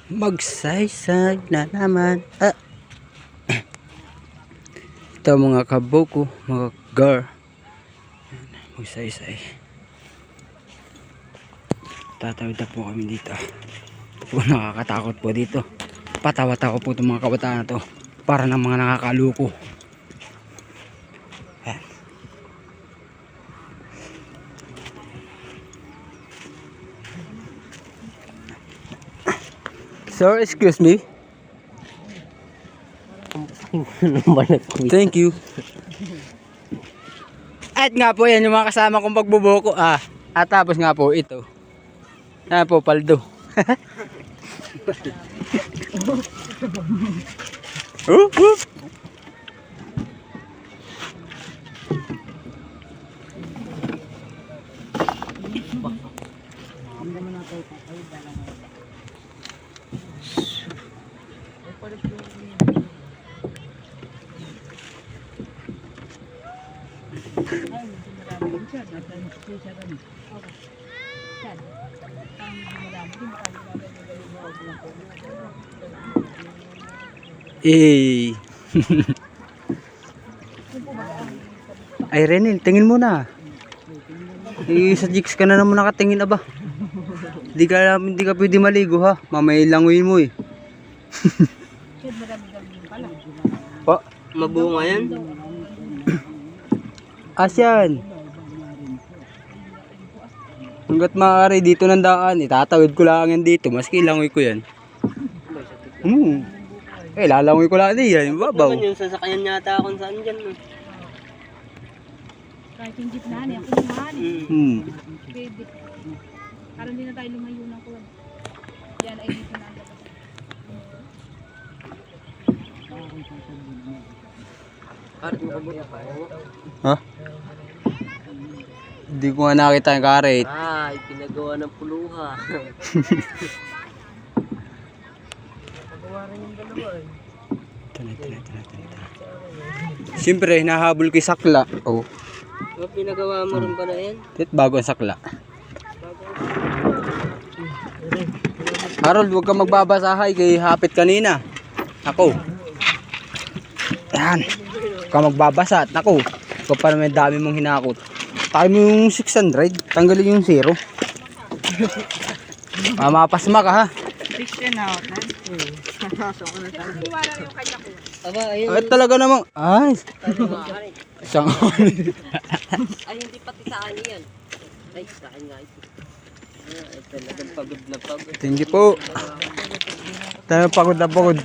Magsaysay na naman. Ito mga kaboko, mga gar. Magsaysay. Tatawid na po kami dito. Ito po nakakatakot po dito. Patawa-tawa po itong mga kabataan na to. Para ng mga nakakaluko. Ayan. Sir, excuse me. Thank you. At nga po yan yung mga kasama kong pagbuboko. At tapos nga po ito. Yan po, paldo. Eh. Ay Renil, tingin mo na. Sa jigs ka na naman nakatingin aba. Hindi ka pwede maligo ha. Mamaya languin mo eh. Pa, Mabunga yan. Asyan. Hanggat maaari dito ng daan, itatawid ko lang yan dito. Maski langoy ko yan. Lalangoy ko lang din yan. Babaw. Naman yung sasakyan yata kung saan dyan. Kahit yung jeep na ako naman. Pwede. Parang hindi na tayo lumayo ng kuwan. Yan ay dito na ang labas. Ha? Hindi ko nga nakita yung karet. Ay, pinagawa ng puluha. Pagawa rin yung dalawa eh. Siyempre, hinahabol kay sakla. Oh. Pinagawa mo rin ba na yan? Bago ang sakla. Harold, huwag kang magbabasahay kay hapit kanina. Ako. Yan. Huwag kang magbabasa. Ako. Ikaw pa naman dami mong hinakot. Tayo mo yung 600. Tanggalin yung 0. Mapasma ka ha. Christian na ako. Iwala yung kanya ko. Aba, ayun. Ay talaga namang. Ay. Isang Ay, hindi pati sa akin yan. Ay, sa akin nga ito. Ay, talagang pagod na pagod. Thank you po. Tayo pagod na pagod.